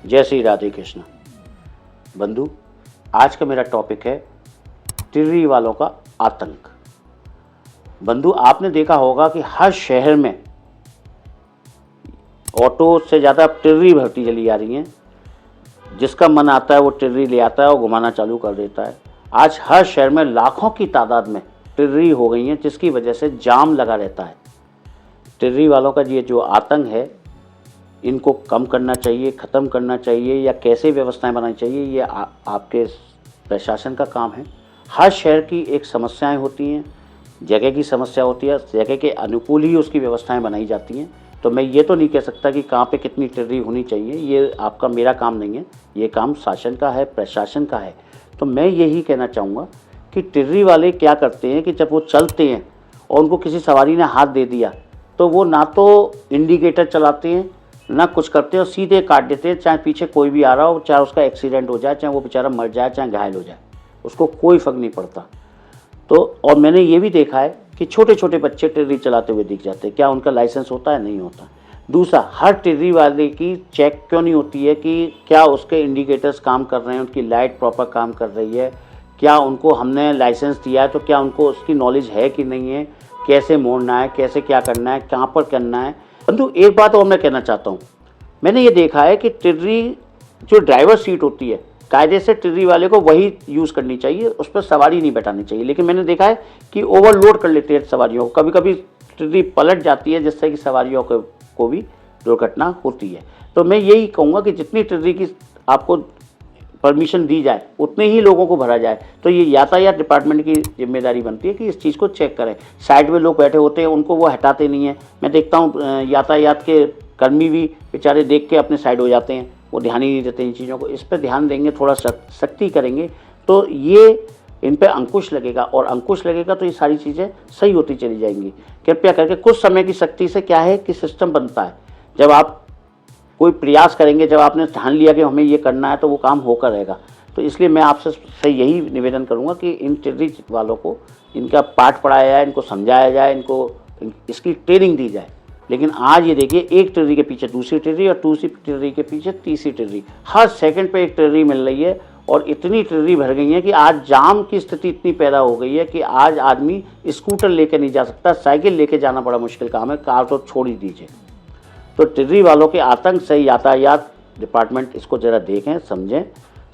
जय श्री राधे कृष्ण। बंधु, आज का मेरा टॉपिक है टिर्री वालों का आतंक। बंधु, आपने देखा होगा कि हर शहर में ऑटो से ज़्यादा टिर्री भरती चली जा रही हैं। जिसका मन आता है वो टिर्री ले आता है और घुमाना चालू कर देता है। आज हर शहर में लाखों की तादाद में टिर्री हो गई हैं, जिसकी वजह से जाम लगा रहता है। टिर्री वालों का ये जो आतंक है, इनको कम करना चाहिए, ख़त्म करना चाहिए, या कैसे व्यवस्थाएं बनानी चाहिए, ये आपके प्रशासन का काम है। हर शहर की एक समस्याएं होती हैं, जगह की समस्या होती है, जगह के अनुकूल ही उसकी व्यवस्थाएं बनाई जाती हैं। तो मैं ये तो नहीं कह सकता कि कहाँ पे कितनी टिर्री होनी चाहिए, ये आपका मेरा काम नहीं है, ये काम शासन का है, प्रशासन का है। तो मैं यही कहना चाहूँगा कि टिर्री वाले क्या करते हैं कि जब वो चलते हैं और उनको किसी सवारी ने हाथ दे दिया तो वो ना तो इंडिकेटर चलाते हैं ना कुछ करते हैं और सीधे काट देते हैं, चाहे पीछे कोई भी आ रहा हो, चाहे उसका एक्सीडेंट हो जाए, चाहे वो बेचारा मर जाए, चाहे घायल हो जाए, उसको कोई फ़र्क नहीं पड़ता। तो और मैंने ये भी देखा है कि छोटे छोटे बच्चे टिर्री चलाते हुए दिख जाते हैं। क्या उनका लाइसेंस होता है? नहीं होता। दूसरा, हर टिर्री वाले की चेक क्यों नहीं होती है कि क्या उसके इंडिकेटर्स काम कर रहे हैं, उनकी लाइट प्रॉपर काम कर रही है, क्या उनको हमने लाइसेंस दिया है तो क्या उनको उसकी नॉलेज है कि नहीं है, कैसे मोड़ना है, कैसे क्या करना है, कहाँ पर करना है। परंतु एक बात और मैं कहना चाहता हूँ, मैंने ये देखा है कि टिर्री जो ड्राइवर सीट होती है, कायदे से टिर्री वाले को वही यूज़ करनी चाहिए, उस पर सवारी नहीं बैठानी चाहिए। लेकिन मैंने देखा है कि ओवरलोड कर लेते हैं सवारियों को, कभी कभी टिर्री पलट जाती है जिससे कि सवारियों को भी दुर्घटना होती है। तो मैं यही कहूँगा कि जितनी टिर्री की आपको परमिशन दी जाए उतने ही लोगों को भरा जाए। तो ये यातायात डिपार्टमेंट की जिम्मेदारी बनती है कि इस चीज़ को चेक करें। साइड में लोग बैठे होते हैं, उनको वो हटाते नहीं हैं। मैं देखता हूँ यातायात के कर्मी भी बेचारे देख के अपने साइड हो जाते हैं, वो ध्यान ही नहीं देते इन चीज़ों को। इस पर ध्यान देंगे, थोड़ा सख्ती करेंगे तो ये इन पर अंकुश लगेगा, और अंकुश लगेगा तो ये सारी चीज़ें सही होती चली जाएंगी। कृपया करके कुछ समय की सख्ती से क्या है कि सिस्टम बनता है। जब आप कोई प्रयास करेंगे, जब आपने ठान लिया कि हमें ये करना है, तो वो काम होकर रहेगा। तो इसलिए मैं आपसे यही निवेदन करूँगा कि इन टिर्री वालों को इनका पाठ पढ़ाया जाए, इनको समझाया जाए, इनको इसकी ट्रेनिंग दी जाए। लेकिन आज ये देखिए, एक टिर्री के पीछे दूसरी टिर्री और दूसरी टिर्री के पीछे तीसरी टिर्री, हर सेकंड पे एक टिर्री मिल रही है। और इतनी टिर्री भर गई है कि आज जाम की स्थिति इतनी पैदा हो गई है कि आज आदमी स्कूटर लेकर नहीं जा सकता, साइकिल लेके जाना बड़ा मुश्किल काम है, कार तो छोड़ ही दीजिए। तो टिर्री वालों के आतंक से यातायात डिपार्टमेंट इसको ज़रा देखें, समझें।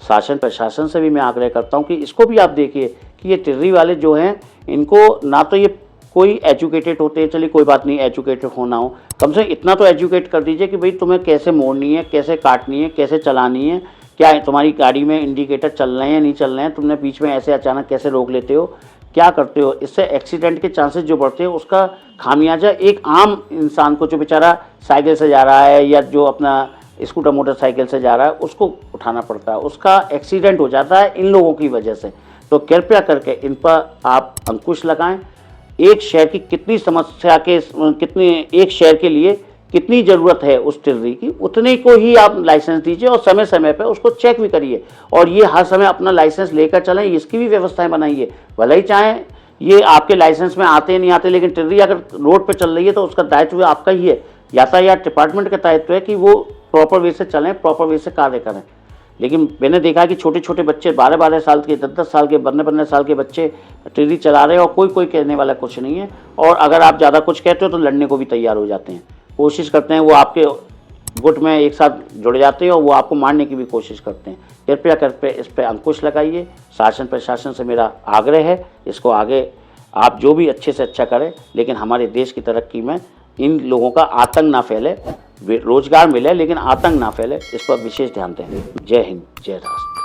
शासन प्रशासन से भी मैं आग्रह करता हूं कि इसको भी आप देखिए कि ये टिर्री वाले जो हैं, इनको ना तो ये कोई एजुकेटेड होते हैं, चलिए कोई बात नहीं, एजुकेटेड होना हो, कम से कम इतना तो एजुकेट कर दीजिए कि भाई तुम्हें कैसे मोड़नी है, कैसे काटनी है, कैसे चलानी है, क्या तुम्हारी गाड़ी में इंडिकेटर चल रहे हैं नहीं चल रहे हैं, तुमने बीच में ऐसे अचानक कैसे रोक लेते हो, क्या करते हो। इससे एक्सीडेंट के चांसेस जो बढ़ते हैं, उसका खामियाजा एक आम इंसान को, जो बेचारा साइकिल से जा रहा है या जो अपना स्कूटर मोटरसाइकिल से जा रहा है, उसको उठाना पड़ता है, उसका एक्सीडेंट हो जाता है इन लोगों की वजह से। तो कृपया करके इन पर आप अंकुश लगाएं। एक शहर की कितनी समस्या के कितने एक शहर के लिए कितनी ज़रूरत है उस टिर्री की, उतने को ही आप लाइसेंस दीजिए और समय समय पर उसको चेक भी करिए। और ये हर समय अपना लाइसेंस लेकर चलें, इसकी भी व्यवस्थाएं बनाइए। भले ही चाहे ये आपके लाइसेंस में आते नहीं आते, लेकिन टिर्री अगर रोड पे चल रही है तो उसका दायित्व आपका ही है। यातायात डिपार्टमेंट का दायित्व है कि वो प्रॉपर वे से चलें, प्रॉपर वे से कार्य करें। लेकिन मैंने देखा है कि छोटे छोटे बच्चे 12-12 साल के, 10-10 साल के, 15-15 साल के बच्चे टिर्री चला रहे हैं और कोई कहने वाला कुछ नहीं है। और अगर आप ज़्यादा कुछ कहते हो तो लड़ने को भी तैयार हो जाते हैं, कोशिश करते हैं, वो आपके गुट में एक साथ जुड़ जाते हैं और वो आपको मारने की भी कोशिश करते हैं। कृपया करके इस पर अंकुश लगाइए। शासन प्रशासन से मेरा आग्रह है, इसको आगे आप जो भी अच्छे से अच्छा करें, लेकिन हमारे देश की तरक्की में इन लोगों का आतंक ना फैले, रोजगार मिले लेकिन आतंक ना फैले, इस पर विशेष ध्यान दें। जय हिंद, जय राष्ट्र।